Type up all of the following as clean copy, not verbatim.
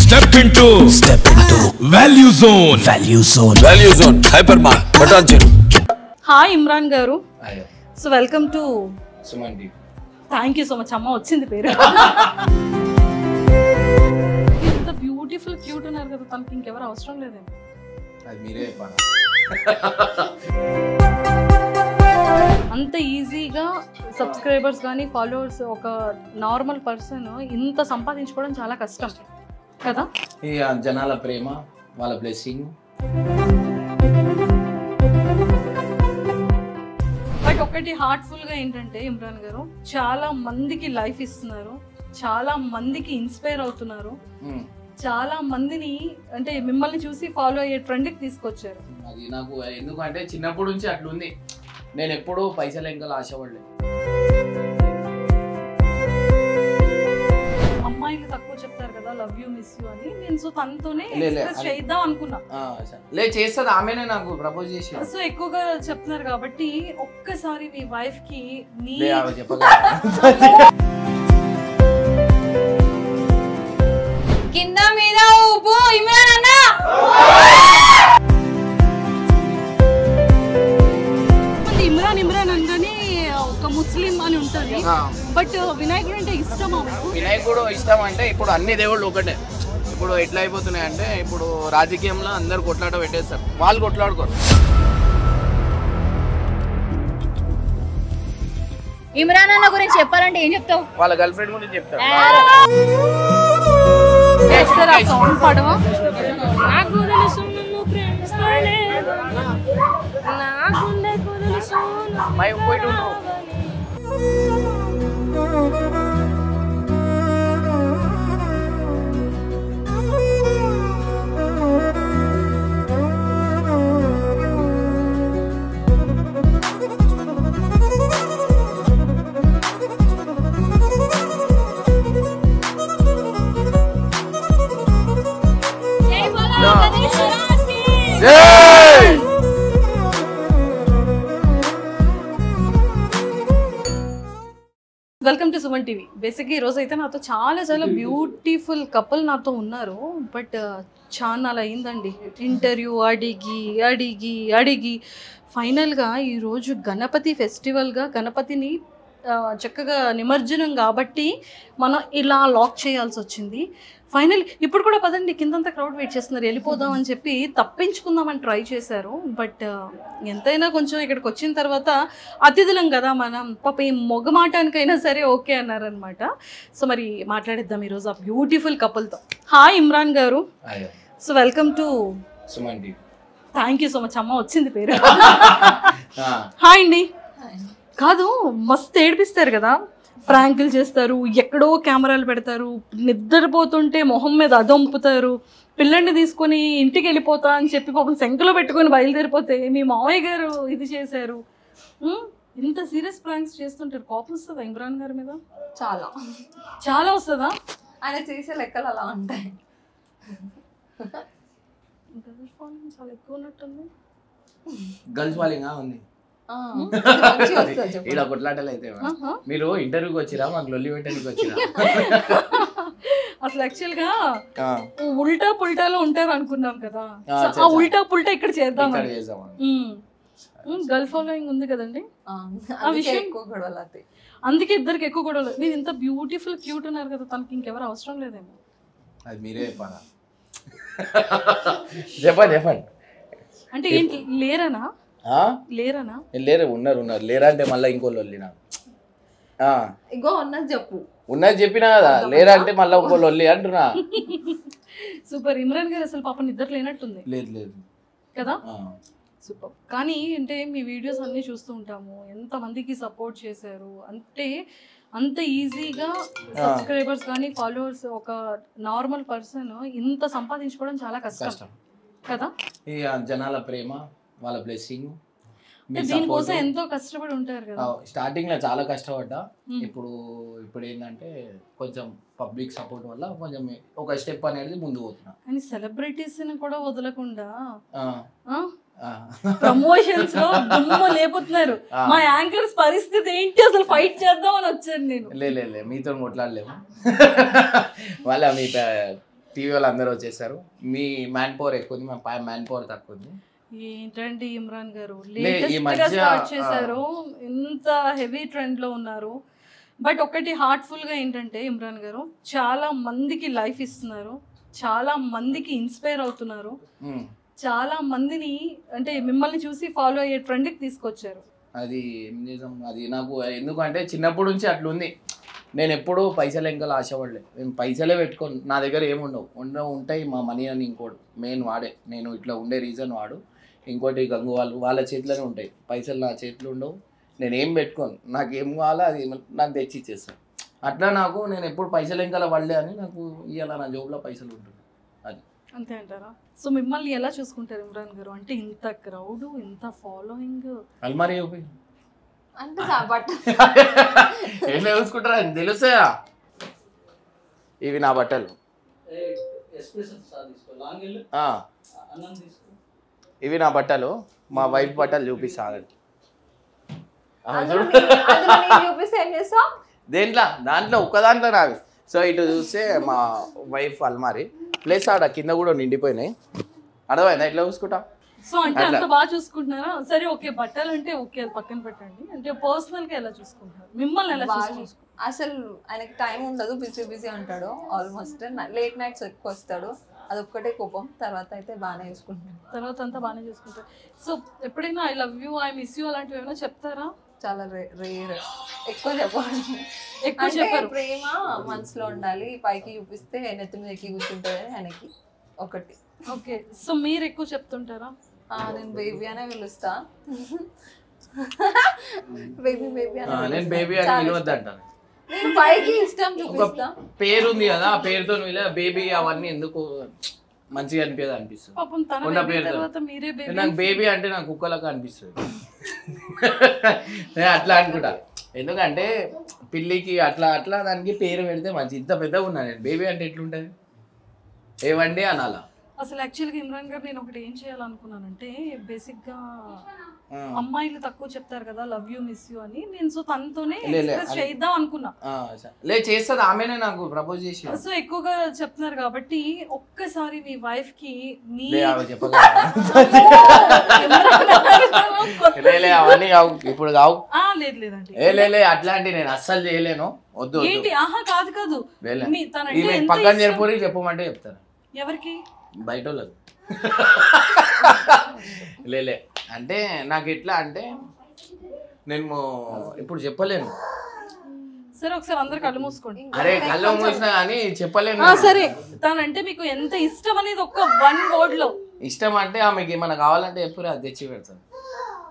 Step into Value Zone. Value Zone. Hypermart. Patancheru. Hi Imran garu. So welcome to Suman TV. Thank you so much. Amma vachindi peru. Inta beautiful cute unnaru kada taniki inkevaru avasaram ledem. అది మీరే చెప్పాలి. అంత ఈజీగా subscribers కానీ followers ఒక normal person ఇంత సంపాదించుకోవడం చాలా కష్టం కదా. ఇక జనాల ప్రేమ, వాళ్ళ బ్లెస్సింగ్. బట్ ఒకటి హార్ట్ఫుల్ గా ఏంటంటే ఇమ్రాన్ గారు చాలా మందికి లైఫ్ ఇస్తున్నారు, చాలా మందికి ఇన్స్పైర్ అవుతున్నారు, చాలా మందిని అంటే మిమ్మల్ని చూసి ఫాలో అయ్యే ట్రెండ్కి తీసుకొచ్చారు. అది నాకు ఎందుకంటే చిన్నప్పటి నుంచి అట్లుంది. నేను ఎప్పుడూ పైసలు ఇంకా ఆశపడలేదు. అమ్మాయిలు తక్కువ చెప్తారు కదా లవ్ యూ మిస్ యూ అని, నేను సో తనతోనే చేద్దాం అనుకున్నా. చేస్తుంది ఆమెనే నాకు ప్రపోజ్ చేసి. సో ఎక్కువగా చెప్తున్నారు కాబట్టి ఒక్కసారి మీ వైఫ్ కి కింద మీద ఊపు ఇమ్రాన్ అన్న. ఇమ్రాన్ ఇమ్రాన్ అనగానే ఒక ముస్లిం అని ఉంటుంది, బట్ వినాయకుడు అంటే ఇష్టమా? వినాయకుడు ఇష్టం అంటే ఇప్పుడు అన్ని దేవుళ్ళు ఒకటే. ఇప్పుడు ఎట్లా అయిపోతున్నాయి అంటే ఇప్పుడు రాజకీయంలో అందరు కొట్లాట పెట్టేస్తారు, వాళ్ళు కొట్లాడుకోరు. ఇమ్రాన్ అన్న గురించి చెప్పాలంటే ఏం చెప్తావు? వాళ్ళ గర్ల్ ఫ్రెండ్ గురించి చెప్తారు. పడవా వెల్కమ్ టు సుమన్ టీవీ. బేసిక్గా ఈరోజు అయితే నాతో చాలా చాలా బ్యూటిఫుల్ కపుల్ నాతో ఉన్నారు, బట్ చాలా అయిందండి ఇంటర్వ్యూ అడిగి అడిగి అడిగి ఫైనల్గా ఈరోజు గణపతి ఫెస్టివల్గా గణపతిని చక్కగా నిమజ్జనం కాబట్టి మనం ఇలా లాక్ చేయాల్సి వచ్చింది. ఫైనల్ ఇప్పుడు కూడా పదండి కిందంతా క్రౌడ్ వెయిట్ చేస్తున్నారు, వెళ్ళిపోదాం అని చెప్పి తప్పించుకుందామని ట్రై చేశారు. బట్ ఎంతైనా కొంచెం ఇక్కడికి వచ్చిన తర్వాత అతిథులం కదా మనం, పాప ఈ మొగమాటానికైనా సరే ఓకే అన్నారనమాట. సో మరి మాట్లాడిద్దాం ఈరోజు ఆ బ్యూటిఫుల్ కపుల్తో. హాయ్ ఇమ్రాన్ గారు. So welcome to Suman TV. Thank you so much. అమ్మ వచ్చింది పేరు. హాయ్ అండి. కాదు మస్తు ఏడిపిస్తారు కదా, ప్రాంకులు చేస్తారు, ఎక్కడో కెమెరాలు పెడతారు, నిద్రపోతుంటే మొహం మీద అదొంపుతారు, పిల్లల్ని తీసుకొని ఇంటికి వెళ్ళిపోతా అని చెప్పి పాపం శంకలో పెట్టుకొని బయలుదేరిపోతే మీ మావయ్య గారు ఇది చేశారు. ఇంత సీరియస్ ప్రాంక్స్ చేస్తుంటారు, కోపం వస్తుందా ఇమ్రాన్ గారి మీద? చాలా చాలా వస్తుందా? ఆయన చేసే లెక్కలు అలా ఉంటాయి. చాలా ఎక్కువ ఉన్నట్టుంది. గర్ల్స్ వాలింగా ఉంది ఇలా కొట్లాటలు అయితే. మీరు ఇంటర్వ్యూకి వచ్చిరా, మాకు లొల్లి పెట్టడానికి వచ్చిరా? అసలు యాక్చువల్ గా ఉల్టా పుల్టాలో ఉంటారు అనుకున్నాం కదా, ఆ ఉల్టా పుల్టా ఇక్కడ చేద్దాం. గర్ల్ ఫాలోయింగ్ ఉంది కదండి, ఆ విషయం అందుకే ఇద్దరికి ఎక్కువ గొడవలు. మీరు ఇంత బ్యూటిఫుల్ క్యూట్ ఉన్నారు కదా, తనకి ఇంకెవరు అవసరం లేదేమో. అది మీరే చెప్పాలా? చెప్పండి. అంటే ఏంటి లేరనా? లేరనా? లేరు, ఉన్నారు. లేరా అంటే మళ్ళీ ఇంకోళ్ళు వల్లినా ఇంకో ఉన్నది చెప్పు. ఉన్నది చెప్పినా కదా, లేరా అంటే మళ్ళీ ఇంకోళ్ళు వల్లి అంటున్నా. సూపర్. ఇమ్రాన్ గారు అసలు పాప నిద్ర లేనట్టుంది. లేదు కదా. సూపర్. కానీ అంటే మీ వీడియోస్ అన్నీ చూస్తూ ఉంటాము, ఎంతమందికి సపోర్ట్ చేశారు అంటే అంత ఈజీగా సబ్స్క్రైబర్స్ కానీ ఫాలోవర్స్ ఒక నార్మల్ పర్సన్ ఇంత సంపాదించుకోవడం చాలా కష్టం కదా. ఇక జనాల ప్రేమ, వాళ్ళ బ్లెస్సింగ్, దీనికోసం ఎంతో కష్టపడి ఉంటారు కదా. స్టార్టింగ్ లో చాలా కష్టపడ్డా. ఇప్పుడు ఏంటంటే కొంచెం పబ్లిక్ సపోర్ట్ వల్ల కొంచెం ఒక స్టెప్ అనేది ముందు పోతున్నా. కానీ సెలబ్రిటీస్ ని కూడా వదలకుండా ప్రమోషన్స్ లో దుమ్ము లేపుతున్నారు. మా యాంకర్స్ పరిస్థితి ఏంటి అసలు? ఫైట్ చేద్దాం అని వచ్చాను నేను. లే మీతో కొట్లాడలేము. వాళ్ళ మీ టీవీ వాళ్ళు అందరూ వచ్చేసారు. మీ మ్యాన్ పవర్ ఎక్కువ ఉంది, మా మ్యాన్ పవర్ తక్కువ ఉంది. ఏంటండి ఇమ్రాన్ గారు ఈ లేటెస్ట్ మధ్య, గా స్టార్ట్ చేశారు, ఇంత హెవీ ట్రెండ్ లో ఉన్నారు. బట్ ఒకటి హార్ట్ఫుల్ గా ఏంటంటే ఇమ్రాన్ గారు చాలా మందికి లైఫ్ ఇస్తున్నారు, చాలా మందికి ఇన్స్పైర్ అవుతున్నారు, చాలా మందిని అంటే మిమ్మల్ని చూసి ఫాలో అయ్యే ట్రెండ్ కి తీసుకొచ్చారు. అది ఏం చేద్దాం, అది నాకు ఎందుకంటే చిన్నప్పటి నుంచి అట్లా ఉంది. నేను ఎప్పుడూ పైసలు ఇంకా ఆశపడలే, నేను పైసలే పెట్టుకోను, నా దగ్గర ఏముండవు, ఉంటాయి మా మనీ అని. ఇంకోటి మెయిన్ వాడే, నేను ఇట్లా ఉండే రీజన్ వాడు. ఇంకోటి గంగు వాళ్ళ చేతిలోనే ఉంటాయి పైసలు, నా చేతిలో ఉండవు. నేను ఏం పెట్టుకోను, నాకు ఏం కావాలో అది నాకు తెచ్చి ఇచ్చేస్తాను. అట్లా నాకు నేను ఎప్పుడు పైసలు ఇంకా పడలే అని నాకు ఇవాళ నా జోబులో పైసలు ఉంటుంది. అది అంతే అంటారా? సో మిమ్మల్ని ఎలా చూసుకుంటారు ఇమ్రాన్ గారు? అంటే ఇంత క్రౌడ్, ఇంత ఫాలోయింగ్, అల్మారీ అంటే బట్ ఎట్లా చూసుకుంటారా తెలుసా? ఇవి నా బట్టలు, ఇవి నా బట్టలు, మా వైఫ్ బట్టలు చూపిస్తాను. చూపిస్తే ఏం చేస్తావు? దాంట్లో ఒక్క దాంట్లో నావి. సో ఇటు చూస్తే మా వైఫ్ అల్మారి ప్లేస్ ఆడ కింద కూడా నిండిపోయినాయి. అర్థమైందా ఎట్లా చూసుకుంటా? సో అంటే అంత బాగా చూసుకుంటున్నారా? సరే ఓకే, బట్టలు అంటే ఓకే, అది పక్కన పెట్టండి. అంటే పర్సనల్ గా ఎలా చూసుకుంటారు? మిమ్మల్ని ఎలా చూసుకుంటారు? అసలు ఆయనకి టైం ఉండదు, బిజీ ఉంటాడు. ఆల్మోస్ట్ లేట్ నైట్స్ ఎక్కువ వస్తాడు, అదొక్కటే కోపం. తర్వాత అయితే బాగానే చూసుకుంటాడు, తర్వాత అంతా బాగానే చూసుకుంటారు. సో ఎప్పుడైనా I love you, I miss you అలాంటివి ఏమైనా చెప్తారా? చాలా రేర్, ఎక్కువ చెప్పాలి. ఎక్కువ చెప్పారు. ప్రేమ మనసులో ఉండాలి, పైకి చూపిస్తే నెత్తి మీద ఎక్కి కూర్చుంటుంది ఆయనకి ఒకటి. ఓకే, సో మీరు ఎక్కువ చెప్తుంటారా? నేను బేబీ అనే పిలుస్తా, బేబీ నేను బేబీ అని పిలవద్దంటాను. నేను పైకి ఇష్టం చూపిస్తా. పేరు ఉంది కదా, ఆ పేరుతో బేబీ అవన్నీ ఎందుకు మంచిగా అనిపిస్తుంది. పాపం తన ఉన్న baby పేరుతో తర్వాత మీరే బేబీ. నాకు బేబీ అంటే నాకు కుక్కలకు అనిపిస్తుంది. నేను అట్లా అనుకుంటా, ఎందుకంటే పిల్లికి అట్లా అట్లా దానికి పేరు పెడితే మంచి. ఇంత పెద్దగా ఉన్నా నేను, బేబీ అంటే ఎట్లుంటది? ఏవండి అనాలా? అసలు యాక్చువల్గా ఇమ్రాన్ గారు నేను ఒకటి ఏం చేయాలనుకున్నానంటే, బేసిక్ గా అమ్మాయిలు తక్కువ చెప్తారు కదా లవ్ యూ మిస్ యూ అని, నేను సో తనతోనే ఎక్స్ప్రెస్ చేద్దాం అనుకున్నా. చేస్తుంది ఆమెనే నాకు ప్రపోజ్ చేసి. సో ఎక్కువగా చెప్తున్నారు కాబట్టి ఒక్కసారి మీ వైఫ్ కి మీ అవన్నీ కావు ఇప్పుడు, కావు. లేదు లేదండి, లే అట్లాంటి నేను అస్సలు చేయలేను. వద్దు ఏంటి? ఆహా కాదు కాదు, పక్కన చెప్పి చెప్పమంటే చెప్తాను. ఎవరికి? బయట వాళ్ళకి. లే అంటే నాకు ఎట్లా అంటే నేను ఇప్పుడు చెప్పలేను. సరే ఒకసారి అందరు కళ్ళు మూసుకోండి. అరే కళ్ళు మూసినా కానీ చెప్పలేను. సరే, తనంటే మీకు ఎంత ఇష్టం అనేది ఒక 1 word లో. ఇష్టం అంటే ఆమెకి ఏమైనా కావాలంటే చెప్పు, అది తెచ్చి పెడతాను.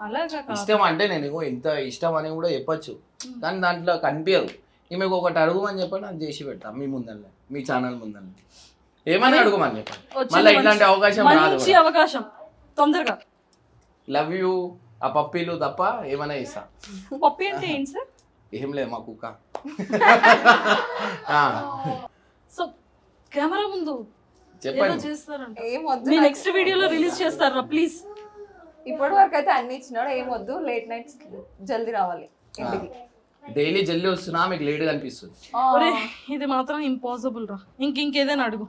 అలాగా ఇష్టం అంటే నేను ఇంత ఇష్టం అని కూడా చెప్పచ్చు, కానీ దాంట్లో కనిపించదు. ఈమెకు ఒకటి అడుగుమని చెప్పండి, అది చేసి పెడతాం మీ ముందరనే, మీ ఛానల్ ముందరనే. ఏమని అడుగుమని చెప్పండి, మళ్ళీ ఇట్లాంటి అవకాశం రాదు. మంచి అవకాశం తొందరగా. లవ్ యూ ఆ పప్పీలు తప్ప ఏమైనా ఇస్తా. పప్పి అంటే ఏంటి సార్? ఏం లేదు, మా కుక్క. సో కెమెరా ముందు చెప్పండి చేస్తారంట, ఏమొద్దు, మీ నెక్స్ట్ వీడియోలో రిలీజ్ చేస్తారా ప్లీజ్? ఇప్పటి వరకు అయితే అన్ని ఇచ్చినాడు, ఏమొద్దు. లేట్ నైట్స్ జల్దీ రావాలి ఇంటికి. డైలీ జల్దీ వస్తున్నా, మీకు లేట్ కనిపిస్తుంది. ఇది మాత్రం ఇంపాసిబుల్ రా, ఇంకేదైనా అడుగు.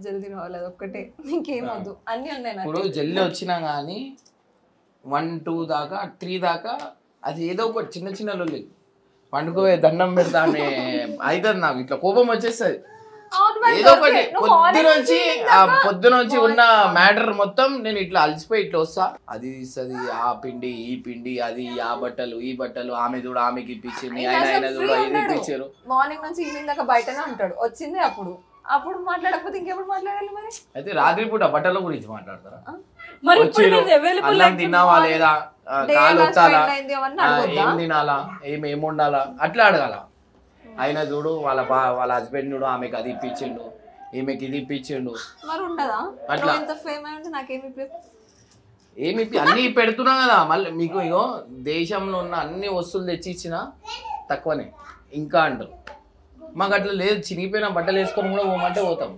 జల్దీ రావాలి, అది ఒక్కటే, ఇంకేమొద్దు. అన్ని ఉన్నాయి ఇప్పుడు జల్దీ వచ్చినా కానీ 1, 2 దాకా 3 దాకా అది ఏదో ఒకటి చిన్న చిన్న లొల్లి పండుకోవే దండం పెడతానే అవుతుంది. నాకు ఇట్లా కోపం వచ్చేస్తుంది. ఏదో ఒకటి పొద్దు నుంచి ఉన్న మ్యాటర్ మొత్తం నేను ఇట్లా అలసిపోయి ఇట్లా వస్తా. అది ఇస్తుంది, ఆ పిండి ఈ పిండి, అది ఆ బట్టలు ఈ బట్టలు, ఆమె చూడ ఆమెకి ఇప్పించింది, ఆయన చూడ ఇది ఇప్పించారు. మార్నింగ్ నుంచి ఈవినింగ్ దాకా బయటనే ఉంటాడు. వచ్చింది అప్పుడు మాట్లాడకపోతే ఇంకెప్పుడు మాట్లాడాలి మరి? అయితే రాత్రి పూట బట్టల గురించి మాట్లాడతారా? వచ్చారు, అన్నం తిన్నావా లేదా, కాలు వచ్చాలా, ఏం తినాలా, ఏం వండాలా, అట్లా అడగాల. ఆయన చూడు వాళ్ళ హస్బెండ్ చూడు ఆమెకి అది ఇప్పించిండు, ఈమెకి ఇది ఇప్పించిండు. మరి ఉండదా అట్లా ఏమి అన్ని పెడుతున్నా కదా. మళ్ళీ మీకు ఇగో దేశంలో ఉన్న అన్ని వస్తువులు తెచ్చి ఇచ్చినా తక్కువనే ఇంకా అంటారు. మాకు అట్లా లేదు, చినిగిపోయిన బట్టలు వేసుకొని కూడా పోమంటే పోతాం.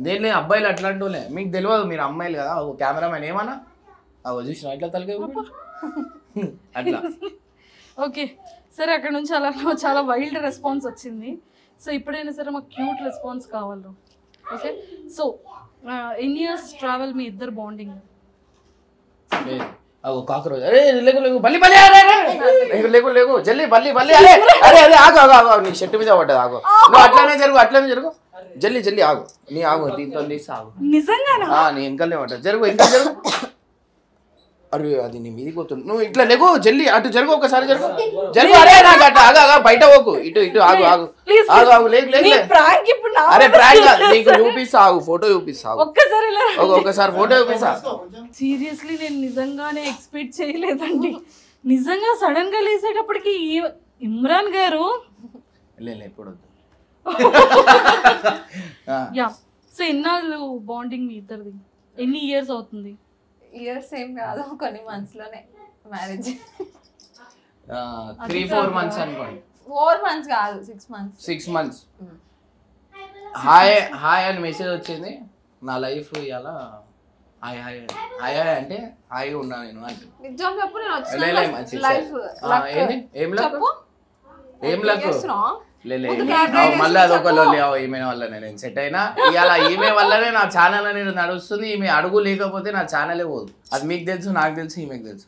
దేని అబ్బాయిలు అట్లాంటి వాళ్ళే, మీకు తెలియదు, మీరు అమ్మాయిలు కదా. కెమెరామెన్ ఏమన్నా చూసిన ఇట్లా తలకాయ అట్లా. ఓకే సరే, అక్కడ నుంచి అలా చాలా వైల్డ్ రెస్పాన్స్ వచ్చింది. సో ఇప్పుడైనా సరే మాకు క్యూట్ రెస్పాన్స్ కావాలి. ఓకే, సో ఎన్ని ఇయర్స్ ట్రావెల్ మీ ఇద్దరు బాండింగ్? అగో కాకరోజ్, అరే లేకు లేకు బల్లి బల్లి, అరే లేకు లేకు లేకు జల్లి బల్లి బల్లి, అరే అరే అరే ఆగు ఆగు ఆగు, నీ షర్ట్ మీద పడ్డది, ఆగు నువ్వు అట్లానే జరుగు జల్లి జల్లి ఆగు, నీ ఆగు దీంతో తీసి ఆగు. నిజంగా నీ ఇంకలే పడ్డది, జరుగు ఇంకా జరుగు. అరే అది నీ మీదికి పోతుంది, నువ్వు ఇట్లా లేకు జల్లి అటు జరుగు, ఒకసారి జరుగు. అరే నాకు అట్లా ఆగు ఆగు, బయట పోకు, ఇటు ఇటు ఆగు ఆగు ఆగు ఆగు, లేకు లేకు. అరే ప్రాంక్ నీకు చూపిస్తా, ఆగు ఫోటో చూపిస్తా, ఒకసారి ఫోటో చూపిస్తా. సీరియస్లీ నేను నిజంగానే ఎక్స్పెక్ట్ చేయలేదండి. నిజంగా సడన్ గా లేసేటప్పటికి ఇమ్రాన్ గారు ఎప్పుడు యా. సో ఎన్నాళ్ళు బాండింగ్ మీ ఇద్దరిది? ఎన్ని ఇయర్స్ అవుతుంది? ఇయర్స్ ఏం కాదు, కొన్ని మంత్స్ లోనే మ్యారేజ్. 3-4 months అనుకోండి. 4 months కాదు, 6 months. హాయ్ అని మెసేజ్ వచ్చింది, నా లైఫ్ ఇవాళ హాయ్ హాయ్ హాయ్ హాయ్ అంటే హాయిగా ఉన్నా నేను అంటే. నిజం చెప్పు, నేను ఏం లక్ మళ్ళీ అదొక లొల్లి ఈమె వల్ల నేను సెట్ అయినా. ఇవాళ ఈమె వల్లనే నా ఛానల్ అనేది నడుస్తుంది. ఈమె అడుగు లేకపోతే నా ఛానలే పోదు. అది మీకు తెలుసు, నాకు తెలుసు, ఈమెకు తెలుసు.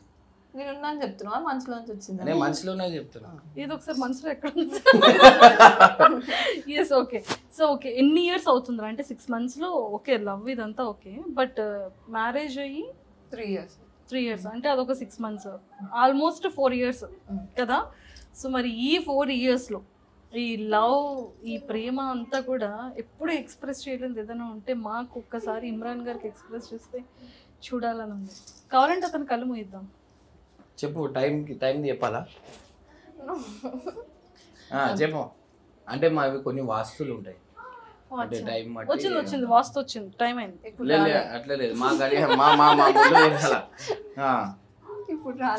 నేను చెప్తున్నా మనసులో నుంచి వచ్చింది, నేను మనసులోనే చెప్తున్నా. ఇది ఒకసారి మనసులో ఎక్కడ ఎస్ ఓకే. సో ఓకే, ఎన్ని ఇయర్స్ అవుతుందా? అంటే 6 months లో ఓకే లవ్ ఇదంతా ఓకే, బట్ మ్యారేజ్ అయ్యి 3 years. 3 years అంటే అదొక 6 months, ఆల్మోస్ట్ 4 years కదా. సో మరి ఈ 4 years లో ఈ లవ్, ఈ ప్రేమ అంతా కూడా ఎప్పుడు ఎక్స్ప్రెస్ చేయలేదు ఏదైనా ఉంటే మాకు ఒక్కసారి ఇమ్రాన్ గారికి ఎక్స్ప్రెస్ చేస్తే చూడాలని ఉంది. కావాలంటే అతను కళ్ళు మూయిద్దాం. చెప్పు, టైం చెప్పాలా? చెప్పు. అంటే మావి కొన్ని వాస్తులు ఉంటాయి, అంటే టైం వచ్చింది వాస్తు వచ్చింది, టైం అయింది. అట్లా లేదు మా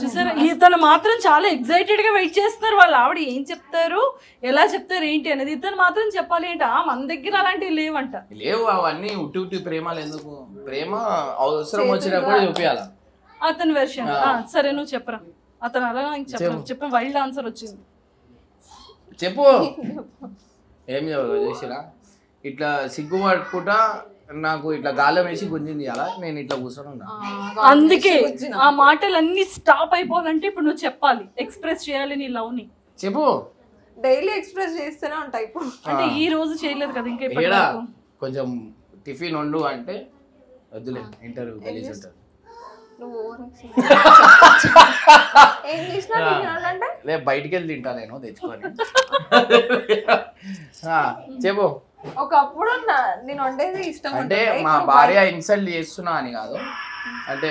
చూసారా, ఇతను మాత్రం చాలా ఎక్సైటెడ్ గా వెయిట్ చేస్తున్నారు. వాళ్ళు ఆవిడ ఏం చెప్తారు, ఎలా చెప్తారు, ఏంటి అనేది ఇతను మాత్రం చెప్పాలి ఏంట. మన దగ్గర అలాంటివి లేవంట. లేవు అవన్నీ ఉట్టి ప్రేమలు ఎందుకు? ప్రేమ అవసరం వచ్చినప్పుడు చూపించాల. అతని వెర్షన్ సరే నువ్వు చెప్పరా. అతను అలా చెప్పిన వైల్డ్ ఆన్సర్ వచ్చింది. చెప్పు. ఏం చేసిరా? ఇట్లా సిగ్గుపడుకుంటా నాకు ఇట్లా గాలం వేసి గుంజింది, అలా నేను ఇట్లా కూర్చొని ఉన్నా. అందుకే ఆ మాటలన్నీ స్టాప్ అయిపోవాలంటే ఇప్పుడు నువ్వు చెప్పాలి, ఎక్స్ప్రెస్ చేయాలి నీ లవ్ ని. చెప్పు. డైలీ ఎక్స్ప్రెస్ చేస్తూనే ఉంటాయి ఇప్పుడు. అంటే ఈ రోజు చేయలేదు కదా ఇంకా. కొంచెం టిఫిన్ వండు అంటే వద్దులే, ఇంటర్వ్యూ గలీజ్ ఉంటుంది. లే బయటికి వెళ్ళి తింటా నేను తెచ్చుకొని. చెప్పు. ఒకప్పుడు నేను వండేది ఇష్టం అంటే మా భార్య ఇన్సల్ట్ చేస్తున్నా అని కాదు, అంటే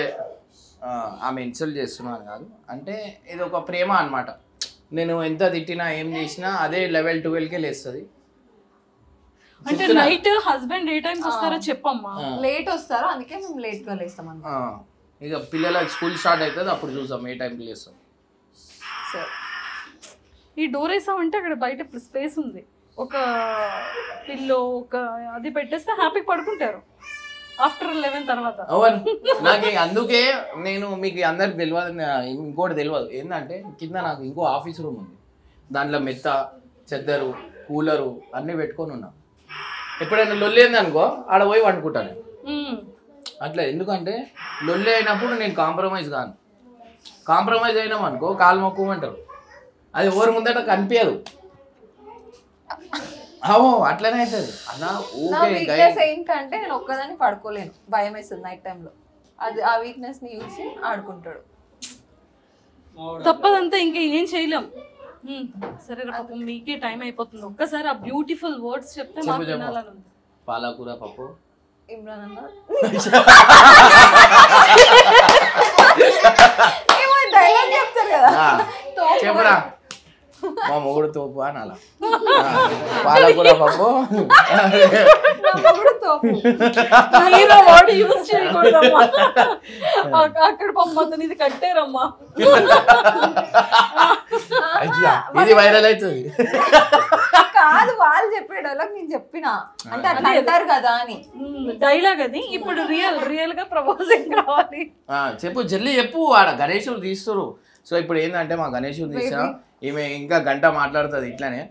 ఆమె ఇన్సల్ట్ చేస్తున్నా అని కాదు, అంటే ఇది ఒక ప్రేమ అన్నమాట. నేను ఎంత తిట్టినా ఏం చేసినా అదే లెవెల్ 12కే లేస్తుంది. అంటే నైట్ హస్బెండ్ ఏ టైంకి వస్తారో చెప్పమ్మా. లేట్ వస్తారో అందుకే మేము లేట్ గా లేస్తాం అన్నమాట. ఇక పిల్లల స్కూల్ స్టార్ట్ అవుతుంది, అప్పుడు చూసాం ఏ టైంకి లేస్తాం. ఈ డోర్ వేసామంటే అక్కడ బయట స్పేస్ ఉంది, ఒక పిల్లో ఒక అది పెట్టేస్తే హ్యాపీ పడుకుంటారు ఆఫ్టర్ 11 తర్వాత. అవును, నాకు అందుకే నేను మీకు అందరికి తెలియదు, ఇంకోటి తెలియదు ఏంటంటే కింద నాకు ఇంకో ఆఫీస్ రూమ్ ఉంది, దాంట్లో మెత్త, చెద్దరు, కూలరు అన్నీ పెట్టుకొని ఉన్నా. ఎప్పుడైనా లొల్లి అయింది అనుకో ఆడ పోయి వండుకుంటాను అట్లా. ఎందుకంటే లొల్లి అయినప్పుడు నేను కాంప్రమైజ్ కాను. కాంప్రమైజ్ అయినాం అనుకో కాలు మొక్కమంటారు, అది ఎవరి ముందట కనిపించదు. అట్లనే అవుతుంది అన్న. ఏంటంటే నేను ఒక్కదాన్ని పడుకోలేను, భయం వేస్తుంది నైట్ టైంలో. అది ఆ వీక్నెస్ ని చూసి ఆడుకుంటాడు. తప్పదంతా ఇంకా ఏం చేయలేం. సరే పాపం మీకే టైం అయిపోతుంది. ఒక్కసారి ఆ బ్యూటిఫుల్ వర్డ్స్ చెప్తే మాకు వినాలని ఉంది. పాలకూర పప్పు. ఇమ్రాన్ అన్న డైలాగ్ చెప్తారు కదా, చెప్పరా మా మొగుడు తోపు అని అలా. పాలకూర పప్పు యూజ్ చేయకూడదమ్మా, అక్కడ పంపండి ఇది కట్టారమ్మా. ఇది వైరల్ అవుతుంది కాదు, వాళ్ళు చెప్పే డైలాగ్ నేను చెప్పిన అంటే అట్లా అంటారు కదా అని డైలాగ్. అది ఇప్పుడు రియల్ గా ప్రపోజింగ్ కావాలి. చెప్పు జల్లి చెప్పు. ఆడ గణేశుడు తీస్తారు. సో ఇప్పుడు ఏంటంటే మా గణేశుడు తీసిన ఈమె ఇంకా గంట మాట్లాడుతుంది ఇట్లానే.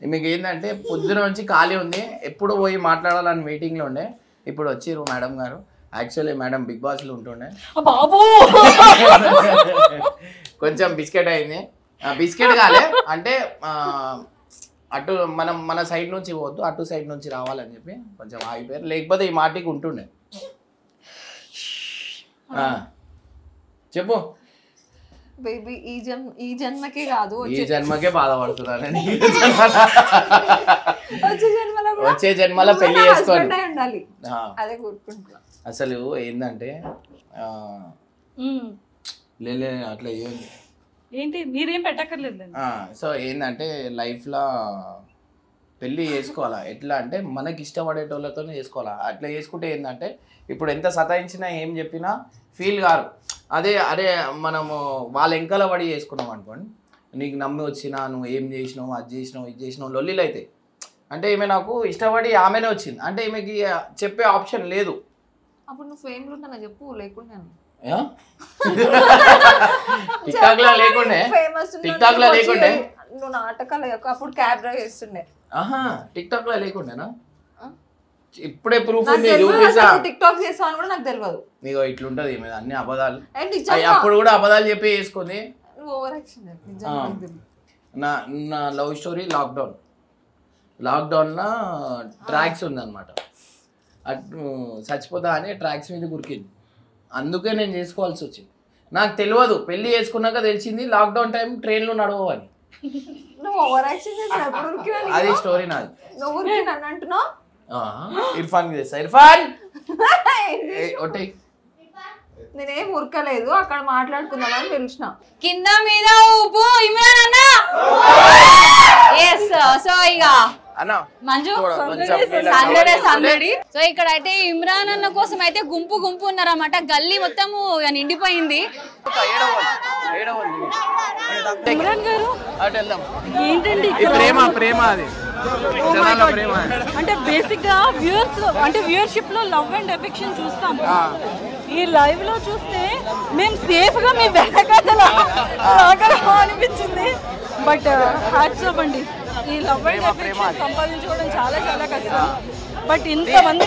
మీకు ఏంటంటే పొద్దున నుంచి ఖాళీ ఉంది, ఎప్పుడు పోయి మాట్లాడాలని వెయిటింగ్లో ఉండే. ఇప్పుడు వచ్చిర్రు మేడం గారు. యాక్చువల్లీ మేడం బిగ్ బాస్లో ఉంటుండే, బాబు కొంచెం బిస్కెట్ అయింది. బిస్కెట్ కాలే అంటే అటు మన సైడ్ నుంచి పోవద్దు, అటు సైడ్ నుంచి రావాలని చెప్పి కొంచెం ఆగిపోయారు. లేకపోతే ఈ మాటికి ఉంటుండే. చెప్పు బేబీ ఈ జన్మకే కాదు, ఈ జన్మకే బాధపడుతున్నాను. వచ్చే జన్మలో పెళ్లి చేసుకోండి ఉండాలి. అదే కోరుకుంటున్నా. అసలు ఏంటంటే అట్లా ఏంటి మీరేం పెట్టక్కర్లేదు. సో ఏంటంటే లైఫ్లో పెళ్ళి చేసుకోవాలా, ఎట్లా అంటే మనకి ఇష్టపడేటోళ్ళతోనే చేసుకోవాలా. అట్లా చేసుకుంటే ఏంటంటే ఇప్పుడు ఎంత సతాయించినా ఏం చెప్పినా ఫీల్ కారు. అరే మనము వాళ్ళ ఎంకల పడి చేసుకున్నాం అనుకోండి, నీకు నమ్మి వచ్చినా నువ్వు ఏం చేసినావు, అది చేసినావు, ఇది చేసినావు, లొల్లిలు అయితే. అంటే ఈమె నాకు ఇష్టపడి ఆమెనే వచ్చింది అంటే ఈమెకి చెప్పే ఆప్షన్ లేదు. అప్పుడు నువ్వు ఫేమ్లో ఉన్నా చెప్పు, లేకుండా టిక్టాక్ లో లేకుండే, టిక్టాక్ లో లేకుండే నువ్వు నాటకాలు అప్పుడు క్యాబ్ డ్రైవ్ చేస్తుండే. టిక్టాక్ లో లేకుండేనా? ఇప్పుడే ప్రూఫ్ టిక్ టాక్ చేస్తావు అని కూడా నాకు తెలియదు. నీకు ఇట్లుంటది అన్ని అబద్ధాలు. అప్పుడు కూడా అబద్ధాలు చెప్పి వేసుకుంది. నా లవ్ స్టోరీ లాక్డౌన్ లో ట్రాక్స్ ఉందన్నమాట. అటు చచ్చిపోతా అని ట్రాక్స్ మీద గురికింది. అందుకే నేను చేసుకోవాల్సి వచ్చింది. నాకు తెలియదు, పెళ్లి చేసుకున్నాక తెలిసింది లాక్డౌన్ టైం ట్రైన్లో నడవని. అది స్టోరీ నాది. ఇర్ఫాన్ చేస్తా. ఇర్ఫాన్ నేనేం ఉరకలేదు, అక్కడ మాట్లాడుకుందామని పిలిచిన. కింద మీద ఊపు ఇమ్రాన్ అన్న. సో ఇక మంజు సందడి. సో ఇక్కడ అయితే ఇమ్రాన్ అన్న కోసం అయితే గుంపు ఉన్నారన్నమాట. గల్లీ మొత్తము నిండిపోయింది. ఇమ్రాన్ గారు ఏంటండి ప్రేమ అది అంటే బేసిక్ గా వ్యూవర్షిప్ లో లవ్ అండ్ ఎఫెక్షన్ చూస్తాం. ఈ లైవ్ లో చూస్తే మేము సేఫ్ గా మీ వెనకాల అనిపించింది. బట్ హ్యాట్స్ ఆఫ్ అండి, ఈ లవ్ అండ్ ఎఫెక్షన్ సంపాదించుకోవడం చాలా చాలా కష్టం. బట్ ఇంతమంది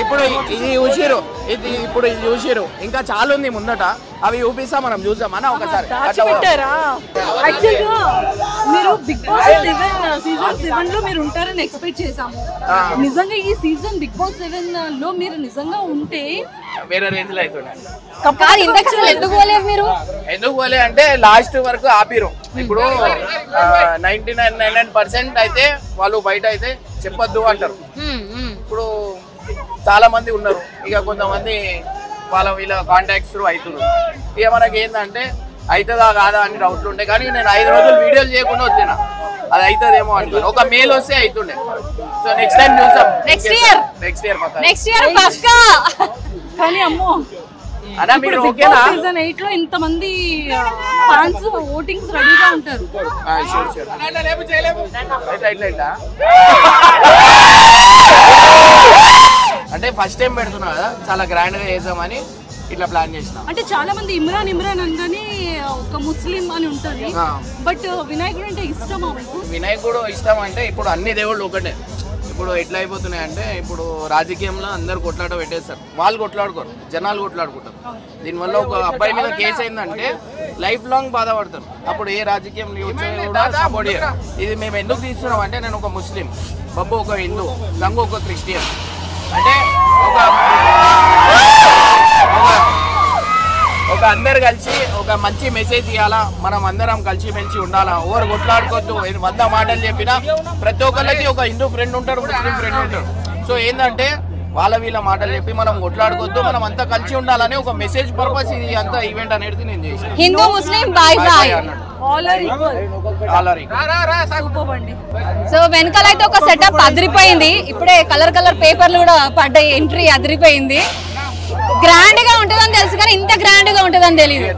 ఇప్పుడు ఇది చూసిరు, ఇంకా చాలా ఉంది ముందట. అవి చూపిస్తా, మనం చూసాం అన్న ఒకసారి. మీరు బిగ్ బాస్ సీజన్ 7 లో మీరు ఉంటారని ఎక్స్పెక్ట్ చేసాము. నిజంగా ఈ సీజన్ బిగ్ బాస్ 7 లో మీరు నిజంగా ఉంటే వేరే రేంజ్ లో అవుతుండే. ఎందుకు పోలేదు మీరు? ఎందుకు పోలే అంటే లాస్ట్ వరకు ఆపిరు. ఇప్పుడు 99% అయితే వాళ్ళు బయట అయితే చెప్పొద్దు అంటారు. ఇప్పుడు చాలా మంది ఉన్నారు, ఇక కొంతమంది వీళ్ళ కాంటాక్ట్స్ అవుతున్నారు. ఇక మనకి ఏంటంటే అవుతుందా కాదా అని డౌట్లు ఉంటాయి. కానీ నేను 5 రోజులు వీడియోలు చేయకుండా వచ్చిన, అది అవుతుందేమో అంటారు. ఒక మెయిల్ వస్తే అవుతుండే. సో నెక్స్ట్ టైం చూసాం, నెక్స్ట్ ఇయర్ పక్కా. కానీ అమ్మో సీజన్ 8 లో ఇంతమంది ఫ్యాన్స్ ఓటింగ్స్ రెడీగా ఉంటారు. అంటే ఫస్ట్ టైం పెడుతున్నా కదా, చాలా గ్రాండ్ గా చేద్దామని ఇట్లా ప్లాన్ చేసిన. అంటే చాలా మంది ఇమ్రాన్ అనగానే ఒక ముస్లిం అని ఉంటది. బట్ వినాయకుడు అంటే ఇష్టమా? వినాయకుడు ఇష్టం అంటే ఇప్పుడు అన్ని దేవుళ్ళు ఒకటే. ఇప్పుడు ఎట్లా అయిపోతున్నాయి అంటే ఇప్పుడు రాజకీయంలో అందరు కొట్లాట పెట్టేస్తారు. వాళ్ళు కొట్లాడుకోరు, జనాలు కొట్లాడుకుంటారు. దీనివల్ల ఒక అబ్బాయి మీద కేసు అయిందంటే లైఫ్ లాంగ్ బాధపడతారు. అప్పుడు ఏ రాజకీయం కూడా సపోర్ట్ చేయరు. ఇది మేము ఎందుకు తీస్తున్నాం అంటే, నేను ఒక ముస్లిం, బబ్బు ఒక హిందూ, గంగు ఒక క్రిస్టియన్. అంటే ఒక అందరు కలిసి ఒక మంచి మెసేజ్ ఇవ్వాలా, మనం అందరం కలిసి మెలిసి ఉండాలా. ఓవర్ కొట్లాడుకోవద్దు. 100 మాటలు చెప్పినా ప్రతి ఒక్కరికి ఒక హిందూ ఫ్రెండ్ ఉంటాడు, ముస్లిం ఫ్రెండ్ ఉంటాడు. సో ఏంటంటే వీళ్ళ మాటలు చెప్పి మనం కొట్లాడుకోవద్దు, మనం అంతా కలిసి ఉండాలని ఒక మెసేజ్ పర్పస్ ఇది అంతా ఈవెంట్ అనేది నేను చేసాను. హిందూ ముస్లిం బాయ్ బాయ్ సో వెనకాల అయితే ఒక సెటప్ అదిరిపోయింది. ఇప్పుడే కలర్ పేపర్లు కూడా పడ్డాయి, ఎంట్రీ అదిరిపోయింది. గ్రాండ్ గా ఉంటుందని తెలుసు కానీ ఇంత గ్రాండ్ గా ఉంటుందని తెలియదు.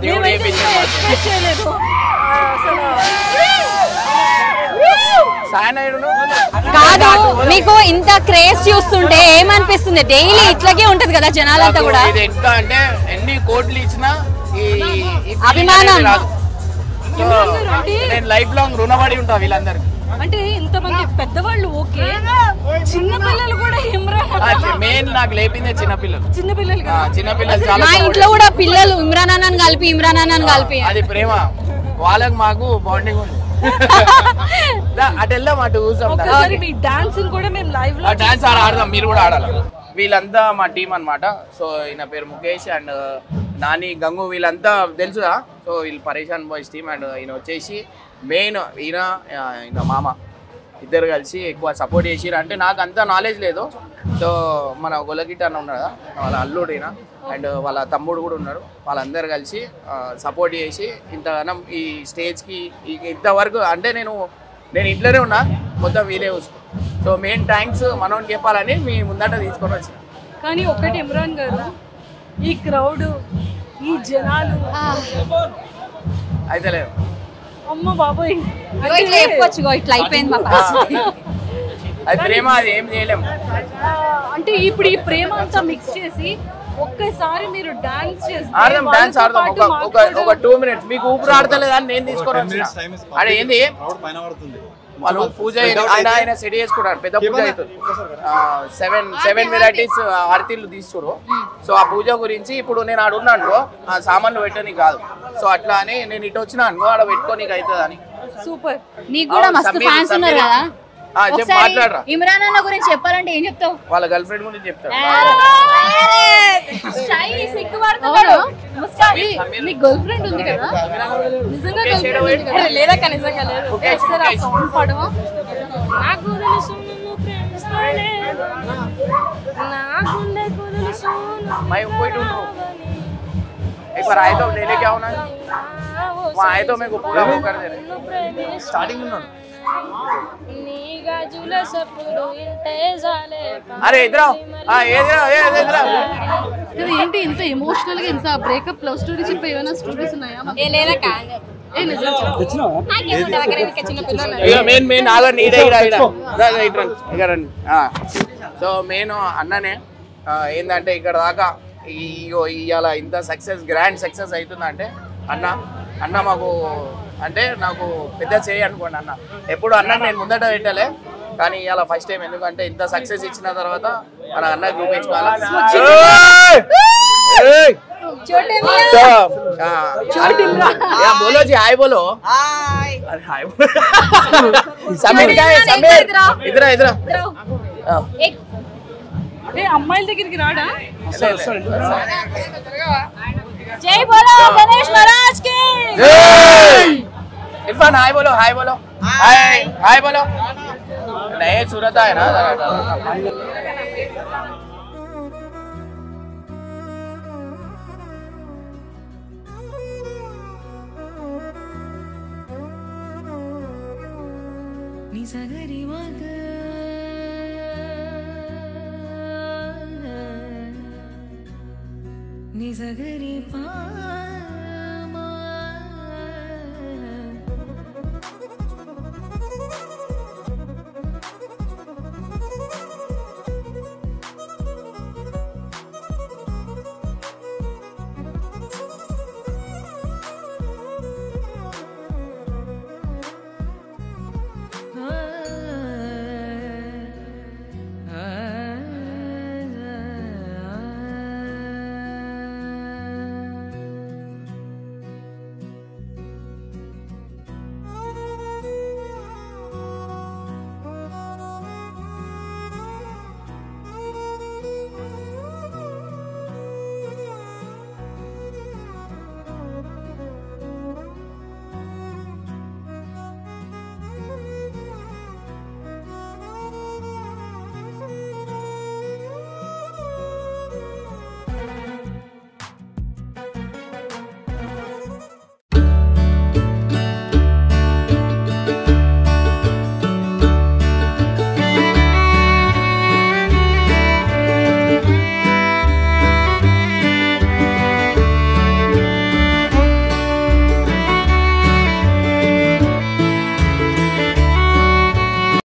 కాదు, మీకు ఇంత క్రేజ్ చూస్తుంటే ఏమనిపిస్తుంది? డైలీ ఇట్లాగే ఉంటది కదా జనాలంతా కూడా. ఎంత అంటే ఎన్ని కోట్లు ఇచ్చినా అభిమానం. నేను లైఫ్ లాంగ్ రుణపడి ఉంటా వీళ్ళందరికి. అంటే ఇంతమంది పెద్దవాళ్ళు ఓకే, చిన్న పిల్లలు కూడా ఇమ్రాన్ మెయిన్ నాకు లేపిందే చిన్నపిల్లలు. చిన్నపిల్లలు చాలా. మా ఇంట్లో కూడా పిల్లలు ఇమ్రాన్ అన్నని కలిపి అది ప్రేమ. వాళ్ళకి మాకు బాండింగ్ ఉంది. అటు వెళ్దాం, అటు చూసాం. డాన్స్ ఆడదాం, మీరు కూడా ఆడాలి. వీళ్ళంతా మా టీం అన్నమాట. సో ఈయన పేరు ముఖేష్ అండ్ నాని, గంగు, వీళ్ళంతా తెలుసుగా. సో వీళ్ళు పరేషాన్ బాయ్స్ టీం. అండ్ ఈయన వచ్చేసి మెయిన్ ఈయన మామ, ఇద్దరు కలిసి ఎక్కువ సపోర్ట్ చేసిరు. అంటే నాకు అంత నాలెడ్జ్ లేదు. సో మన గొల్లగిట్ట అన్న ఉన్నాడు కదా, వాళ్ళ అల్లుడు ఈయన, అండ్ వాళ్ళ తమ్ముడు కూడా ఉన్నారు. వాళ్ళందరూ కలిసి సపోర్ట్ చేసి ఇంతగానం ఈ స్టేజ్కి ఇంతవరకు. అంటే నేను ఇంట్లోనే ఉన్నా, మొత్తం వీలే చూసుకో. సో మెయిన్ థ్యాంక్స్ మనం చెప్పాలని మీ ముందట తీసుకొని వచ్చిన. కానీ ఒకటి ఇమ్రాన్ గారు, ఈ క్రౌడ్, ఈ జనాలు అయితే లేదు. అమ్మ బాబోయ్, ఇట్లా చెప్పొచ్చు, ఇట్లా అయిపోయింది. అది ప్రేమ, అది ఏం చేయలేము. అంటే ఇప్పుడు ఈ ప్రేమ అంతా మిక్స్ చేసి ఒక్కసారి మీరు డాన్స్ చేస్తే డాన్స్ ఆడదాం. ఒక 2 minutes. మీకు ఊపిరి ఆడతలేదా అని నేను తీసుకొని వచ్చిన. అదే ఏంది వాళ్ళు పూజ ఆయన సెట్ చేసుకుంటారు. పెద్ద పూజ అవుతుంది. 7 వెరైటీస్ ఆరతిలు తీస్తున్నారు. సో ఆ పూజ గురించి ఇప్పుడు నేను ఆడున్నా అనుకో, ఆ సామాన్లు పెట్టడానికి కాదు. సో అట్లా అని నేను ఇటు వచ్చినా అనుకో, ఆడ పెట్టుకోనికి అవుతుంది అని. సూపర్. నీకు కూడా మస్తు ఫ్యాన్స్ ఉన్నారు కదా. మాట్లాడరా. ఇమ్రాన్ అన్న గురించి చెప్పాలంటే ఏం చెప్తావు? వాళ్ళ గర్ల్ ఫ్రెండ్ గురించి చెప్తారు. నీ గర్ల్ ఫ్రెండ్ ఉంది కదా, నిజంగా గర్ల్ ఫ్రెండ్ ఉంది కదా? లేదా నిజంగా లేదు. ఒకసారి ఆ సౌండ్ పాడవా? నాకు తెలుసు నిన్ను ప్రేమిస్తానే, నాకు తెలుసు मैं कोई ढूंढ रहा हूँ. एक बार आए तो ले लेके आओ ना. वहाँ आए तो मेरे को पूरा वो कर दे रहे. स्टार्टिंग में अरे इधर आओ. ఏంటి ఇంత ఎమోషనల్ గా, ఇంత బ్రేకప్ లవ్ స్టోరీ చెప్పి ఏమైనా స్టోరీస్ ఉన్నాయా? మెయిన్ సో మెయిన్ అన్ననే. ఏంటంటే ఇక్కడ దాకా ఇవాళ ఇంత సక్సెస్, గ్రాండ్ సక్సెస్ అవుతుందంటే అన్న మాకు, అంటే నాకు పెద్ద చేయి అనుకోండి. అన్న ఎప్పుడు అన్న నేను ముందట పెట్టలే, కానీ ఇవాళ ఫస్ట్ టైం. ఎందుకంటే ఇంత సక్సెస్ ఇచ్చిన తర్వాత మన అన్న చూపించుకోవాలి. बोलो जी, हाय बोलो. अरे हाय समीर का है, समीर इधर इधर. అమ్మాయిల దగ్గరికి రాడా? జై బోలో గణేష్ మహారాజ్ కి जय. इरफान हाय बोलो, हाय बोलो, हाय हाय बोलो. नए सूरत है ना. నిజగరి మగ నిజగరి పా